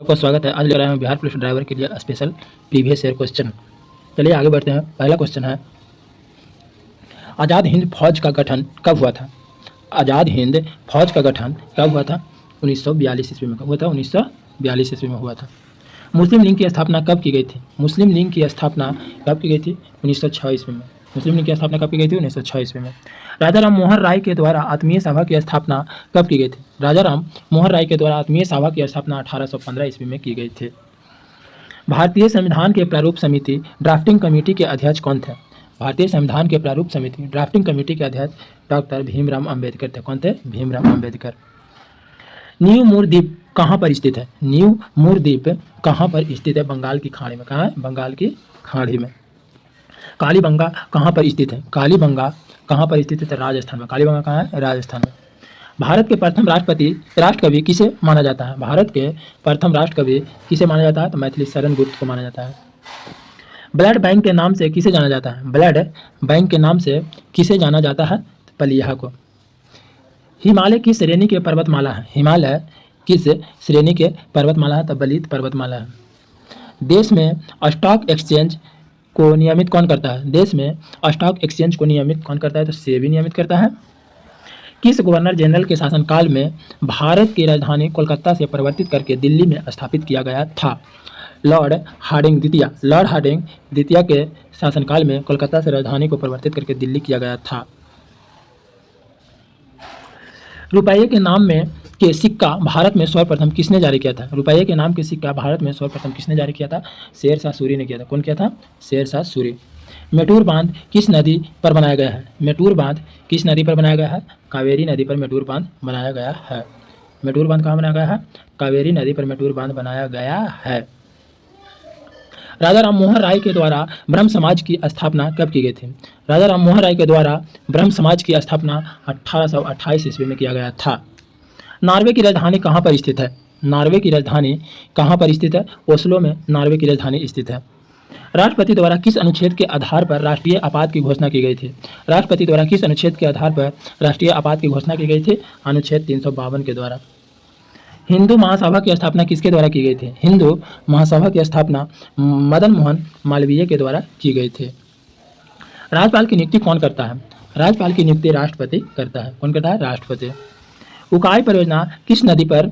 आपका स्वागत है। आज ले रहे हैं बिहार पुलिस ड्राइवर के लिए स्पेशल प्रीवियस ईयर क्वेश्चन। चलिए आगे बढ़ते हैं। पहला क्वेश्चन है, आज़ाद हिंद फौज का गठन कब हुआ था? आज़ाद हिंद फौज का गठन कब हुआ था? 1942 ईस्वी में हुआ था। 1942 ईस्वी में हुआ था। मुस्लिम लीग की स्थापना कब की गई थी? मुस्लिम लीग की स्थापना कब की गई थी? 1906 ईस्वी में। मुस्लिम लीग की स्थापना कब की गई थी? 1906 ईस्वी में। राजा राम मोहन राय के द्वारा आत्मीय सभा की स्थापना कब की गई थी? राजा राम मोहन राय के द्वारा आत्मीय सभा की स्थापना 1815 ईस्वी में की गई थी। भारतीय संविधान के प्रारूप समिति ड्राफ्टिंग कमेटी के अध्यक्ष कौन थे? भारतीय संविधान के प्रारूप समिति ड्राफ्टिंग कमेटी के अध्यक्ष डॉक्टर भीमराव अंबेडकर थे। कौन थे? भीमराव अंबेडकर। न्यू मूर द्वीप कहाँ पर स्थित है? न्यू मूर द्वीप कहाँ पर स्थित है? बंगाल की खाड़ी में। कहाँ है? बंगाल की खाड़ी में। कालीबंगा कहाँ पर स्थित है? कालीबंगा कहाँ पर स्थित है? राजस्थान में। कालीबंगा कहाँ है? राजस्थान में। भारत के प्रथम राष्ट्रकवि किसे माना जाता है? भारत के प्रथम राष्ट्रकवि किसे माना जाता है? तो मैथिली शरण गुप्त को माना जाता है। ब्लड बैंक के नाम से किसे जाना जाता है? ब्लड बैंक के नाम से किसे जाना जाता है? तो पलिया को। हिमालय किस श्रेणी के पर्वतमाला है? हिमालय किस श्रेणी के पर्वतमाला है? तो बलित पर्वतमाला है। देश में स्टॉक एक्सचेंज को नियमित कौन करता है? देश में स्टॉक एक्सचेंज को नियमित कौन करता है? तो सेबी नियमित करता है। किस गवर्नर जनरल के शासनकाल में भारत की राजधानी कोलकाता से परिवर्तित करके दिल्ली में स्थापित किया गया था? लॉर्ड हार्डिंग द्वितीय। लॉर्ड हार्डिंग द्वितीय के शासनकाल में कोलकाता से राजधानी को परिवर्तित करके दिल्ली किया गया था। रुपये के नाम में के सिक्का भारत में सर्वप्रथम किसने जारी किया था? रुपये के नाम के सिक्का भारत में सर्वप्रथम किसने जारी किया था? शेरशाह सूरी ने किया था। कौन किया था? शेरशाह सूरी। मेटूर बांध किस नदी पर बनाया गया है? मेटूर बांध किस नदी पर बनाया गया है? कावेरी नदी पर मेटूर बांध बनाया गया है। मेटूर बांध कहाँ बनाया गया है? कावेरी नदी पर मेटूर बांध बनाया गया है। राजा राम मोहन राय के द्वारा ब्रह्म समाज की स्थापना कब की गई थी? राजा राम मोहन राय के द्वारा ब्रह्म समाज की स्थापना 1828 ईस्वी में किया गया था। नॉर्वे की राजधानी कहाँ पर स्थित है? नॉर्वे की राजधानी कहाँ पर स्थित है? ओस्लो में नॉर्वे की राजधानी स्थित है। राष्ट्रपति द्वारा किस अनुच्छेद के आधार पर राष्ट्रीय आपात की घोषणा की गई थी? राष्ट्रपति द्वारा किस अनुच्छेद के आधार पर राष्ट्रीय आपात की घोषणा की गई थी? अनुच्छेद 352 के द्वारा। हिंदू महासभा की स्थापना किसके द्वारा की गई थी? हिंदू महासभा की स्थापना मदन मोहन मालवीय के द्वारा की गई थी। राज्यपाल की नियुक्ति कौन करता है? राज्यपाल की नियुक्ति राष्ट्रपति करता है। कौन करता है? राष्ट्रपति। उकाई परियोजना किस नदी पर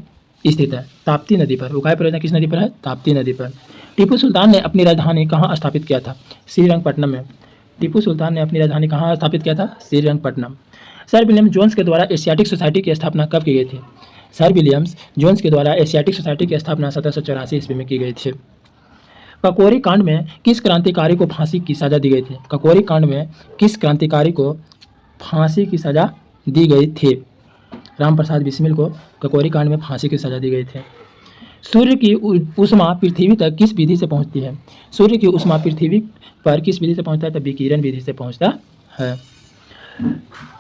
स्थित है? ताप्ती नदी पर। उकाई परियोजना किस नदी पर है? ताप्ती नदी पर। टीपू सुल्तान ने अपनी राजधानी कहाँ स्थापित किया था? श्रीरंगपट्टनम में। टीपू सुल्तान ने अपनी राजधानी कहाँ स्थापित किया था? श्रीरंगपट्टनम। सर विलियम जोन्स के द्वारा एशियाटिक सोसाइटी की स्थापना कब की गई थी? सर विलियम्स जोन्स के द्वारा एशियाटिक सोसाइटी की स्थापना 1784 ईस्वी में की गई थी। ककोरी कांड में किस क्रांतिकारी को फांसी की सजा दी गई थी? ककोरी कांड में किस क्रांतिकारी को फांसी की सजा दी गई थी? राम प्रसाद बिस्मिल को ककोरी कांड में फांसी की सजा दी गई थी। सूर्य की ऊष्मा पृथ्वी तक किस विधि से पहुंचती है? सूर्य की ऊष्मा पृथ्वी पर किस विधि से पहुंचता है? तो विकिरण विधि से पहुंचता है।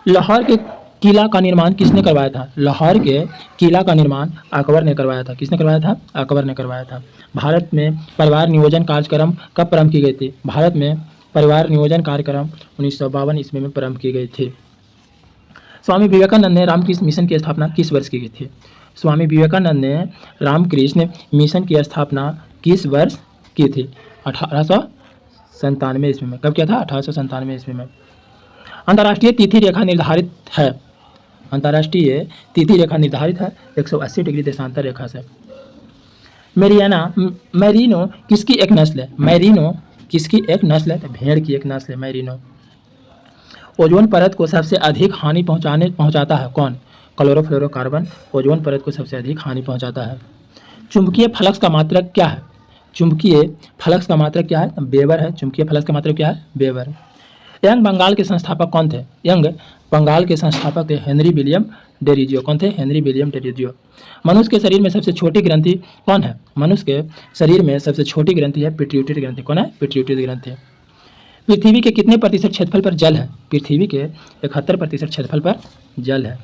लाहौर के किला का निर्माण किसने करवाया था? लाहौर के किला का निर्माण अकबर ने करवाया था। किसने करवाया था? अकबर ने करवाया था। भारत में परिवार नियोजन कार्यक्रम कब प्रारंभ की गई थी? भारत में परिवार नियोजन कार्यक्रम 1952 ईस्वी में प्रारंभ की गई थी। स्वामी विवेकानंद ने रामकृष्ण मिशन की स्थापना किस वर्ष की गई थी? स्वामी विवेकानंद ने रामकृष्ण मिशन की स्थापना किस वर्ष की थी? 1897 ईस्वी में। कब किया था? 1897 ईस्वी में। अंतर्राष्ट्रीय तिथि रेखा निर्धारित है। अंतर्राष्ट्रीय तिथि रेखा निर्धारित है 180 डिग्री देशांतर रेखा से। मैरिनो किसकी एक नस्ल है? मैरिनो किसकी एक नस्ल है? तो भेड़ की एक नस्ल है मैरिनो। ओजोन परत को सबसे अधिक हानि पहुंचाता है कौन? क्लोरोफ्लोरोकार्बन ओजोन परत को सबसे अधिक हानि पहुंचाता है। चुंबकीय फ्लक्स का मात्रक क्या है? चुंबकीय फ्लक्स का मात्रक क्या है? वेबर है। चुंबकीय फ्लक्स का मात्रक क्या है? वेबर। यंग बंगाल के संस्थापक कौन थे? यंग बंगाल के संस्थापक थे हेनरी विलियम डेरिजियो। कौन थे? Henry William Derozio. मनुष्य के शरीर में सबसे छोटी ग्रंथि कौन है? मनुष्य के शरीर में सबसे छोटी ग्रंथि है पिट्यूटरी ग्रंथि। कौन है? पिट्यूटरी ग्रंथि। पृथ्वी के कितने प्रतिशत क्षेत्रफल पर जल है? पृथ्वी के 71% क्षेत्रफल पर जल है।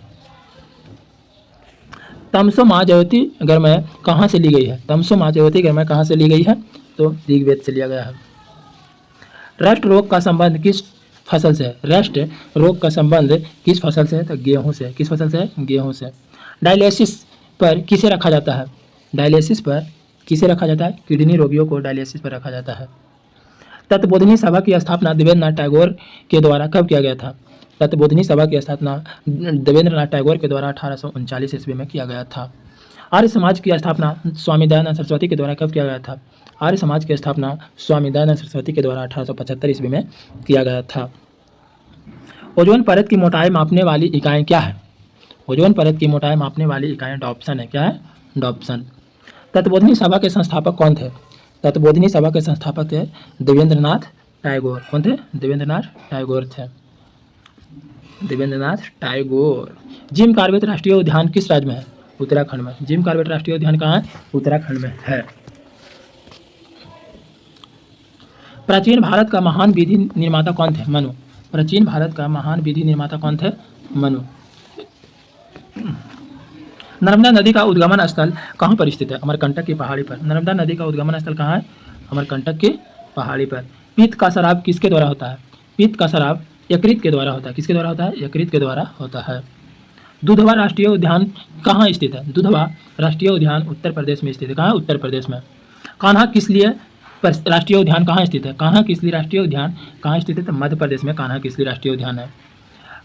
तमसो महाज्योति गर्मय कहाँ से ली गई है? तमसो महाज्योति गर्मय कहाँ से ली गई है? तो ऋग्वेद से लिया गया है। रस्ट रोग का संबंध किस फसल से है? रस्ट रोग का संबंध किस फसल से है? तो गेहूं से। किस फसल से है? गेहूं से। डायलिसिस पर किसे रखा जाता है? डायलिसिस पर किसे रखा जाता है? किडनी रोगियों को डायलिसिस पर रखा जाता है। तत्वबोधिनी सभा की स्थापना देवेंद्रनाथ टैगोर के द्वारा कब किया गया था? तत्वबोधिनी सभा की स्थापना देवेंद्रनाथ टैगोर के द्वारा 1839 ईस्वी में किया गया था। आर्य समाज की स्थापना स्वामी दयानंद सरस्वती के द्वारा कब किया गया था? आर्य समाज की स्थापना स्वामी दयानंद सरस्वती के द्वारा 1875 ईस्वी में किया गया था। ओजोन परत की मोटाई मापने वाली इकाई क्या है? ओजोन परत की मोटाई मापने वाली इकाई डॉप्सन है। क्या है? डॉप्सन। तत्वबोधिनी सभा के संस्थापक कौन थे? तत्वबोधिनी सभा के संस्थापक थे देवेंद्रनाथ टैगोर। कौन थे? देवेंद्रनाथ टैगोर थे। देवेंद्रनाथ टैगोर। जिम कॉर्बेट राष्ट्रीय उद्यान किस राज्य में है? उत्तराखंड में। जिम कॉर्बेट राष्ट्रीय उद्यान कहाँ है? उत्तराखंड में है। प्राचीन भारत का महान विधि निर्माता कौन थे? मनु। प्राचीन भारत का महान विधि निर्माता कौन थे? मनु। नर्मदा नदी का उद्गमन स्थल कहाँ पर स्थित है? अमरकंटक की पहाड़ी पर। नर्मदा नदी का उद्गमन स्थल कहाँ है? अमरकंटक की पहाड़ी पर। पित्त का शराब किसके द्वारा होता है? पित्त का शराब यकृत के द्वारा होता है। किसके द्वारा होता है? यकृत के द्वारा होता है। दुधवा राष्ट्रीय उद्यान कहाँ स्थित है? दुधवा राष्ट्रीय उद्यान उत्तर प्रदेश में स्थित है। कहाँ? उत्तर प्रदेश में। कान्हा किसलिए राष्ट्रीय उद्यान कहाँ स्थित है? कान्हा किसली राष्ट्रीय उद्यान कहाँ स्थित है? तो मध्य प्रदेश में कान्हा किसली राष्ट्रीय उद्यान है।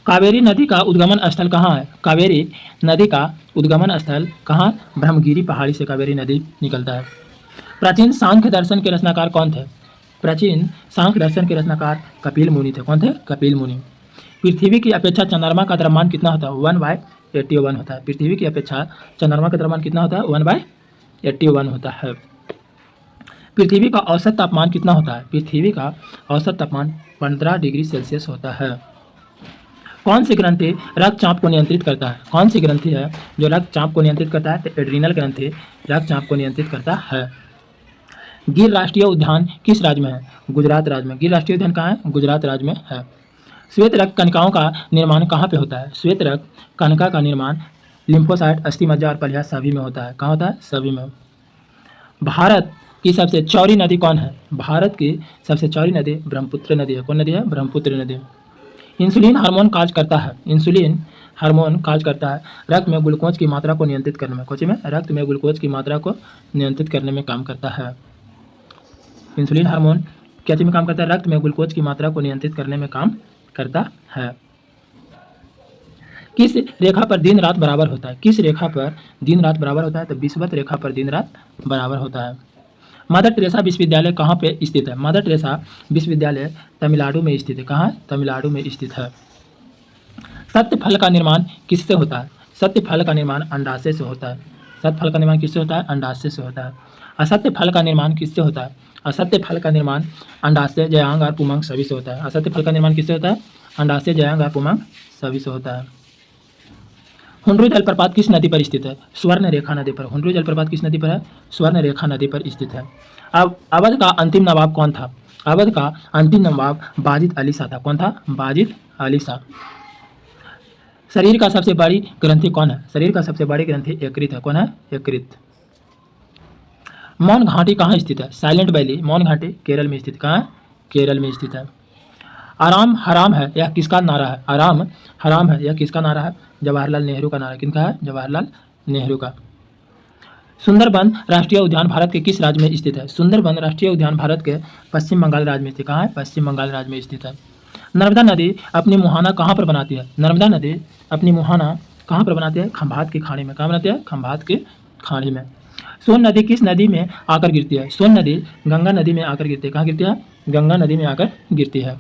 कावेरी नदी का उद्गमन स्थल कहाँ है? कावेरी नदी का उद्गमन स्थल कहाँ? ब्रह्मगिरी पहाड़ी से कावेरी नदी निकलता है। प्राचीन सांख्य दर्शन के रचनाकार कौन थे? प्राचीन सांख्य दर्शन के रचनाकार कपिल मुनि थे। कौन थे? कपिल मुनि। पृथ्वी की अपेक्षा चंद्रमा का द्रव्यमान कितना होता है? 1/81 होता है। पृथ्वी की अपेक्षा चंद्रमा का द्रव्यमान कितना होता है? 1/81 होता है। पृथ्वी का औसत तापमान कितना होता है? पृथ्वी का औसत तापमान 15 डिग्री सेल्सियस होता है। कौन सी ग्रंथि रक्तचाप को नियंत्रित करता है? कौन सी ग्रंथि है जो रक्तचाप को नियंत्रित करता है? तो एड्रीनल ग्रंथि रक्तचाप को नियंत्रित करता है। गिर राष्ट्रीय उद्यान किस राज्य में है? गुजरात राज्य में। गिर राष्ट्रीय उद्यान कहाँ है? गुजरात राज्य में है। श्वेत रक्त कणिकाओं का निर्माण कहाँ पे होता है? श्वेत रक्त कणिका का निर्माण लिम्फोसाइट, अस्थि मज्जा और पलिया सभी में होता है। कहाँ होता है? सभी में। भारत की सबसे चौड़ी नदी कौन है? भारत की सबसे चौड़ी नदी ब्रह्मपुत्र नदी है। कौन नदी है? ब्रह्मपुत्र नदी। इंसुलिन हार्मोन कार्य करता है। इंसुलिन हार्मोन कार्य करता है रक्त में ग्लूकोज की मात्रा को नियंत्रित करने में। कोची में? रक्त में ग्लूकोज की मात्रा को नियंत्रित करने में काम करता है। इंसुलिन हार्मोन क्या चीज में काम करता है? रक्त में ग्लूकोज की मात्रा को नियंत्रित करने में काम करता है। किस रेखा पर दिन रात बराबर होता है? किस रेखा पर दिन रात बराबर होता है? तो विषुवत रेखा पर दिन रात बराबर होता है। मदर टेरेसा विश्वविद्यालय कहाँ पे स्थित है? मदर टेरेसा विश्वविद्यालय तमिलनाडु में स्थित है। कहाँ है? तमिलनाडु में स्थित है। सत्य फल का निर्माण किससे होता है? सत्य फल का निर्माण अंडाशय से होता है। सत्य फल का निर्माण किससे होता है? अंडाशय से होता है। असत्य फल का निर्माण किससे होता है? असत्य फल का निर्माण अंडाशय, जयांग और पुमंग सभी से होता है। असत्य फल का निर्माण किससे होता है? अंडाशय, जयांग और पुमंग सभी से होता है। हुंड्रू जलप्रपात किस नदी पर स्थित है? स्वर्ण रेखा नदी पर। हुंड्रू जलप्रपात किस नदी पर है? स्वर्ण रेखा नदी पर स्थित है। अब अवध का अंतिम नवाब कौन था? अवध का अंतिम नवाब बाजिद अली शाह था। कौन था? बाजिद अली शाह। शरीर का सबसे बड़ी ग्रंथि कौन है? शरीर का सबसे बड़ी ग्रंथि यकृत है। कौन है? यकृत। मौन घाटी कहाँ स्थित है? Silent valley. मौन घाटी केरल में स्थित। कहाँ है? केरल में स्थित है। आराम हराम है यह किसका नारा है? आराम हराम है यह किसका नारा है? जवाहरलाल नेहरू का नारा। किनका है? जवाहरलाल नेहरू का। सुंदरबन राष्ट्रीय उद्यान भारत के किस राज्य में स्थित है? सुंदरबन राष्ट्रीय उद्यान भारत के पश्चिम बंगाल राज्य में स्थित। कहाँ है? पश्चिम बंगाल राज्य में स्थित है। नर्मदा नदी अपनी मुहाना कहाँ पर बनाती है? नर्मदा नदी अपनी मुहाना कहाँ पर बनाती है? खंभात की खाड़ी में। कहाँ बनाती है? खंभात की खाड़ी में। सोन नदी किस नदी में आकर गिरती है? सोन नदी गंगा नदी में आकर गिरती है। कहाँ गिरती है? गंगा नदी में आकर गिरती है।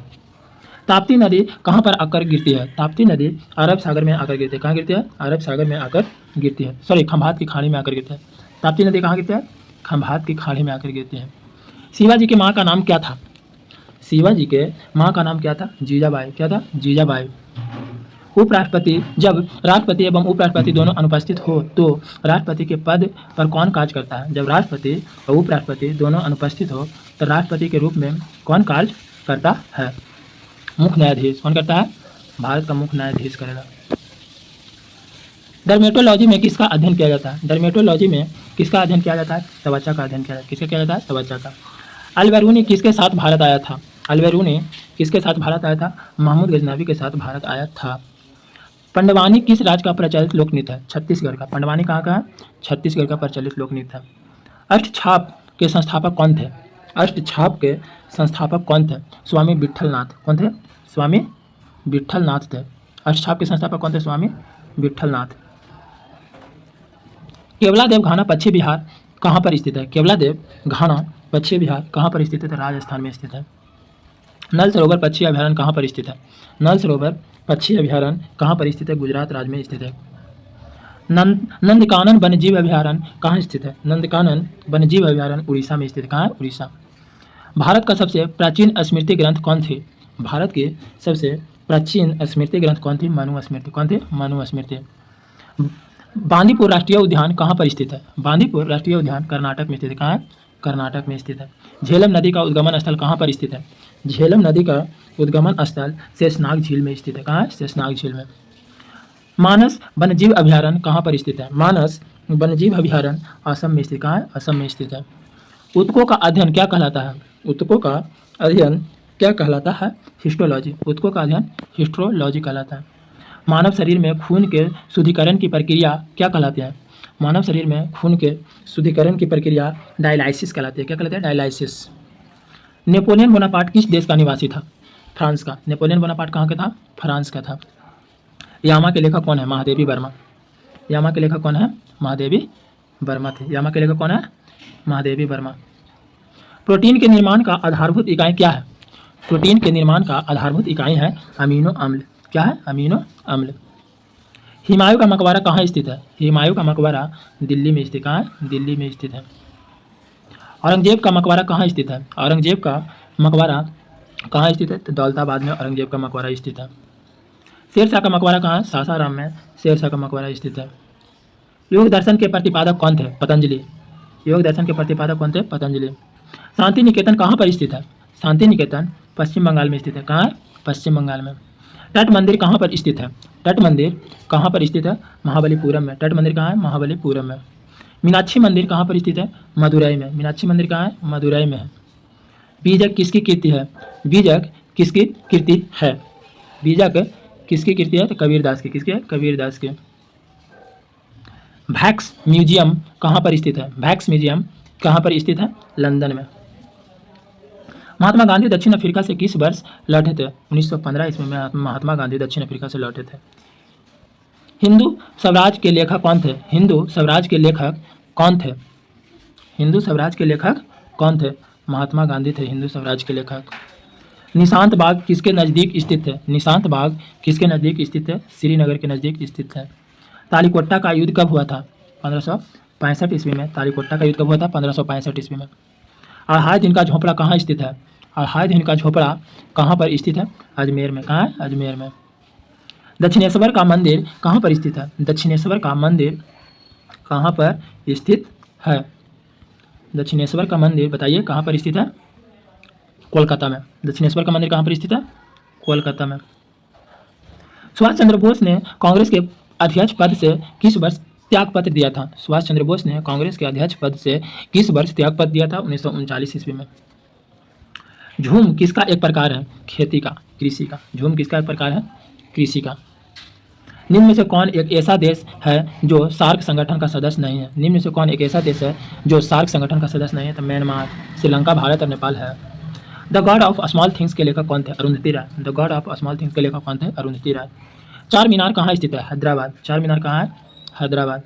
ताप्ती नदी कहाँ पर आकर गिरती है? ताप्ती नदी अरब सागर में आकर गिरती है। कहाँ गिरती है? अरब सागर में आकर गिरती है। सॉरी, खंभात की खाड़ी में आकर गिरती है। ताप्ती नदी कहाँ गिरती है? खंभात की खाड़ी में आकर गिरती है। शिवाजी की माँ का नाम क्या था? शिवाजी के माँ का नाम क्या था? जीजाबाई। क्या था? जीजाबाई। उपराष्ट्रपति जब राष्ट्रपति एवं उपराष्ट्रपति दोनों अनुपस्थित हो तो राष्ट्रपति के पद पर कौन कार्य करता है? जब राष्ट्रपति और उपराष्ट्रपति दोनों अनुपस्थित हो तो राष्ट्रपति के रूप में कौन कार्य करता है? मुख्य न्यायाधीश। कौन करता है? भारत का मुख्य न्यायाधीश करेगा। डर्मेटोलॉजी में किसका अध्ययन किया जाता है? डर्मेटोलॉजी में किसका अध्ययन किया जाता है? त्वचा का अध्ययन किया जाता है। किसका किया जाता है? त्वचा का। अलबरूनी किसके साथ भारत आया था? अलबरूनी किसके साथ भारत आया था? महमूद गजनवी के साथ भारत आया था। पंडवानी किस राज्य का प्रचलित लोक नृत्य है? छत्तीसगढ़ का। पंडवानी कहाँ का है? छत्तीसगढ़ का प्रचलित लोक नृत्य है। अष्टछाप के संस्थापक कौन थे? अष्टछाप के संस्थापक कौन थे? स्वामी विट्ठलनाथ। कौन थे? स्वामी विट्ठलनाथ थे। अष्टछाप के संस्थापक कौन थे? स्वामी विट्ठलनाथ। केवलादेव घाना पश्चिम बिहार कहाँ पर स्थित है? केवलादेव घाना पश्चिम बिहार कहाँ पर स्थित है? तो राजस्थान में स्थित है। नल सरोवर पक्षी अभयारण्य कहाँ पर स्थित है? नल सरोवर पक्षी अभयारण्य कहाँ पर स्थित है? गुजरात राज्य में स्थित है। नंदकानन वन्यजीव अभयारण्य कहाँ स्थित है? नंदकानन वन्यजीव अभयारण्य उड़ीसा में स्थित है। कहाँ है? उड़ीसा। भारत का सबसे प्राचीन स्मृति ग्रंथ कौन थे? भारत के सबसे प्राचीन स्मृति ग्रंथ कौन थी? मनुस्मृति। कौन थे? मनुस्मृति। बांदीपुर राष्ट्रीय उद्यान कहाँ पर स्थित है? बांदीपुर राष्ट्रीय उद्यान कर्नाटक में स्थित है। कहाँ है? कर्नाटक में स्थित है। झेलम नदी का उद्गमन स्थल कहाँ पर स्थित है? झेलम नदी का उद्गमन स्थल शेषनाग झील में स्थित है। कहाँ है? शेषनाग झील में। मानस वन्यजीव अभयारण्य कहाँ पर स्थित है? मानस वन्यजीव अभयारण्य असम में स्थित। कहाँ है? असम में स्थित है। ऊतकों का अध्ययन क्या कहलाता है? ऊतकों का अध्ययन क्या कहलाता है? हिस्टोलॉजी। ऊतकों का अध्ययन हिस्टोलॉजी कहलाता है। मानव शरीर में खून के शुद्धिकरण की प्रक्रिया क्या कहलाती है? मानव शरीर में खून के शुद्धिकरण की प्रक्रिया डायलाइसिस कहलाती है। क्या कहलाती है? डायलाइसिस। नेपोलियन बोनापार्ट किस देश का निवासी था? फ्रांस का। नेपोलियन बोनापार्ट कहाँ का था? फ्रांस का था। यामा के लेखक कौन है? महादेवी वर्मा। यामा के लेखक कौन है? महादेवी वर्मा थे। यामा के लेखक कौन है? महादेवी वर्मा। प्रोटीन के निर्माण का आधारभूत इकाई क्या है? प्रोटीन के निर्माण का आधारभूत इकाई है अमीनो अम्ल। क्या है? अमीनो अम्ल। हुमायूं का मकबरा कहाँ स्थित है? हुमायूं का मकबरा दिल्ली में स्थित। कहाँ है? दिल्ली में स्थित है। औरंगजेब का मकबरा कहाँ स्थित है? औरंगजेब का मकबरा कहाँ स्थित है? तो दौलताबाद में औरंगजेब का मकबरा स्थित है। शेरशाह का मकबरा कहाँ है? सासाराम में शेरशाह का मकबरा स्थित है। योग दर्शन के प्रतिपादक कौन थे? पतंजलि। योग दर्शन के प्रतिपादक कौन थे? पतंजलि। शांति निकेतन कहाँ पर स्थित है? शांति निकेतन पश्चिम बंगाल में स्थित है। कहाँ है? पश्चिम बंगाल में। तट मंदिर कहाँ पर स्थित है? तट मंदिर कहाँ पर स्थित है? महाबलीपुरम में। तट मंदिर कहाँ है? महाबलीपुरम में। मीनाक्षी मंदिर कहाँ पर स्थित है? मदुरई में। मीनाक्षी मंदिर कहाँ है? मदुरई में है। बीजक किसकी कृति है? बीजक किसकी कृति है? बीजक किसकी कृति है? तो कबीरदास की। किसकी है? कबीरदास की। वैक्स म्यूजियम कहाँ पर स्थित है? वैक्स म्यूजियम कहाँ पर स्थित है? लंदन में। महात्मा गांधी दक्षिण अफ्रीका से किस वर्ष लौटे थे? 1915 ईस्वी में महात्मा गांधी दक्षिण अफ्रीका से लौटे थे। हिंदू स्वराज के लेखक कौन थे? हिंदू स्वराज के लेखक कौन थे? हिंदू स्वराज के लेखक कौन थे? महात्मा गांधी थे हिंदू स्वराज के लेखक। निशांत बाग किसके नज़दीक स्थित है? निशांत बाग किसके नज़दीक स्थित है? श्रीनगर के नज़दीक स्थित है। तालीकोट्टा का युद्ध कब हुआ था? 1565 ईस्वी में। तालीकोट्टा का युद्ध कब हुआ था? 1565 ईस्वी में। अढ़ाई दिन का झोपड़ा कहाँ स्थित है? अढ़ाई दिन का झोपड़ा कहाँ पर स्थित है? अजमेर में। कहाँ है? अजमेर में। दक्षिणेश्वर का मंदिर कहाँ पर स्थित है? दक्षिणेश्वर का मंदिर कहाँ पर स्थित है? दक्षिणेश्वर का मंदिर बताइए कहाँ पर स्थित है? कोलकाता में। दक्षिणेश्वर का मंदिर कहाँ पर स्थित है? कोलकाता में। सुभाष चंद्र बोस ने कांग्रेस के अध्यक्ष पद से किस वर्ष त्यागपत्र दिया था? सुभाष चंद्र बोस ने कांग्रेस के अध्यक्ष पद से किस वर्ष त्यागपत्र दिया था? 1939 ईस्वी में। झूम किसका एक प्रकार है? खेती का, कृषि का। झूम किसका एक प्रकार है? कृषि का। निम्न में से कौन एक ऐसा देश है जो सार्क संगठन का सदस्य नहीं है? निम्न में से कौन एक ऐसा देश है जो सार्क संगठन का सदस्य नहीं है? तो म्यांमार, श्रीलंका, भारत और नेपाल है। The God of Small Things के लेखक कौन थे? Arundhati Roy. The God of Small Things के लेखक कौन थे? अरुंधति राय। चार मीनार कहाँ स्थित है? हैदराबाद। चार मीनार कहाँ है? हैदराबाद।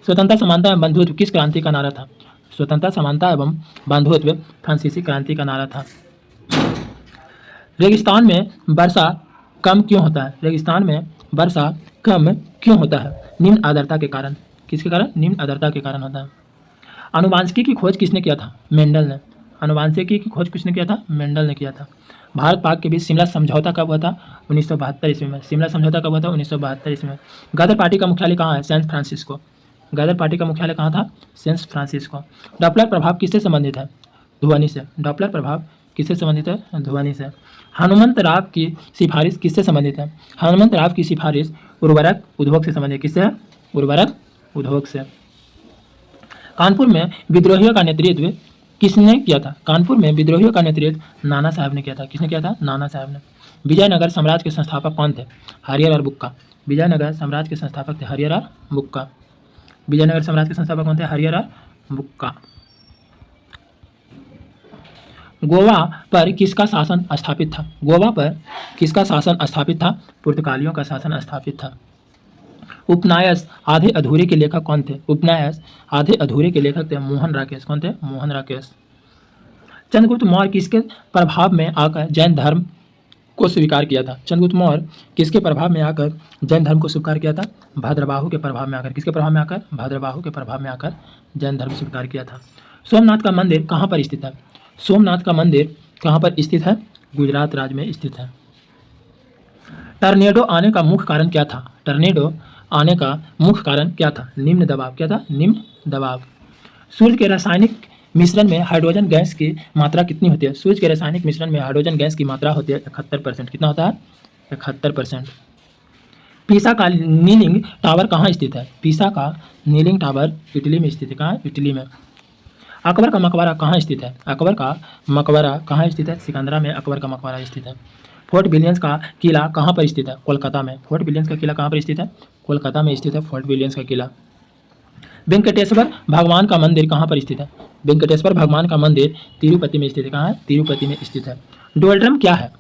स्वतंत्रता, समानता एवं बंधुत्व किस क्रांति का नारा था? स्वतंत्रता, समानता एवं बंधुत्व फ्रांसीसी क्रांति का नारा था। रेगिस्तान में वर्षा कम क्यों होता है? रेगिस्तान में वर्षा कम क्यों होता है? निम्न आर्द्रता के कारण। किसके कारण? निम्न आर्द्रता के कारण होता है। आनुवांशिकी की खोज किसने किया था? मेंडल ने। आनुवांशिकी की खोज किसने किया था? मेंडल ने किया था। भारत पाक के बीच शिमला समझौता कब हुआ था? 1972 ईस्वी में। शिमला समझौता कब हुआ था? 1972 ईस्वी में। गदर पार्टी का मुख्यालय कहाँ है? San Francisco. गदर पार्टी का मुख्यालय कहाँ था? San Francisco. डॉपलर प्रभाव किससे संबंधित है? ध्वनि से। डॉपलर प्रभाव किससे संबंधित है? ध्वनि से। हनुमंत राव की सिफारिश किससे संबंधित है? हनुमंत राव की सिफारिश उर्वरक उद्योग से संबंधित। किससे है? उर्वरक उद्योग से। कानपुर में विद्रोहियों का नेतृत्व किसने किया था? कानपुर में विद्रोहियों का नेतृत्व नाना साहब ने किया था। किसने किया था? नाना साहब ने। विजयनगर साम्राज्य के संस्थापक कौन थे? हरिहर और बुक्का। विजयनगर साम्राज्य के संस्थापक थे हरिहर और बुक्का। विजयनगर साम्राज्य के संस्थापक कौन थे? हरिहर और बुक्का। गोवा पर किसका शासन स्थापित था? गोवा पर किसका शासन स्थापित था? पुर्तगालियों का शासन स्थापित था। उपन्यास आधे अधूरे के लेखक कौन थे? उपन्यास आधे अधूरे के लेखक थे मोहन राकेश। कौन थे? मोहन राकेश। चंद्रगुप्त मौर्य किसके प्रभाव में आकर जैन धर्म को स्वीकार किया था? चंद्रगुप्त मौर्य किसके प्रभाव में आकर जैन धर्म को स्वीकार किया था? भद्रबाहु के प्रभाव में आकर। किसके प्रभाव में आकर? भद्रबाहु के प्रभाव में आकर जैन धर्म स्वीकार किया था। सोमनाथ का मंदिर कहाँ पर स्थित है? सोमनाथ का मंदिर कहाँ पर स्थित है? गुजरात राज्य में स्थित है। टर्नेडो आने का मुख्य कारण क्या था? टर्नेडो आने का मुख्य कारण क्या था? निम्न दबाव। क्या था? निम्न दबाव। सूर्य के रासायनिक मिश्रण में हाइड्रोजन गैस की मात्रा कितनी होती है? सूर्य के रासायनिक मिश्रण में हाइड्रोजन गैस की मात्रा होती है 71%। कितना होता है? 71%। पीसा का नीलिंग टावर कहाँ स्थित है? पीसा का नीलिंग टावर इटली में स्थित है। कहाँ? इटली में। अकबर का मकबरा कहाँ स्थित है? अकबर का मकबरा कहाँ स्थित है? सिकंदरा में अकबर का मकबरा स्थित है। फोर्ट विलियम्स का किला कहाँ पर स्थित है? कोलकाता में। फोर्ट विलियम्स का किला कहाँ पर स्थित है? कोलकाता में स्थित है फोर्ट विलियम्स का किला। वेंकटेश्वर भगवान का मंदिर कहाँ पर स्थित है? वेंकटेश्वर भगवान का मंदिर तिरुपति में स्थित है। कहाँ है? तिरुपति में स्थित है। डोलड्रम क्या है?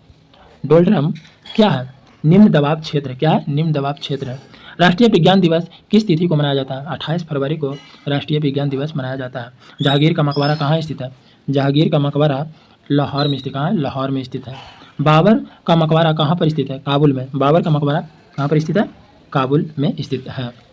डोलड्रम क्या है? निम्न दबाव क्षेत्र। क्या है? निम्न दबाव क्षेत्र है। राष्ट्रीय विज्ञान दिवस किस तिथि को मनाया जाता है? 28 फरवरी को राष्ट्रीय विज्ञान दिवस मनाया जाता है। जहांगीर का मकबरा कहाँ स्थित है? जहांगीर का मकबरा लाहौर में स्थित। कहाँ है? लाहौर में स्थित है। बाबर का मकबरा कहाँ पर स्थित है? काबुल में। बाबर का मकबरा कहाँ पर स्थित है? काबुल में स्थित है।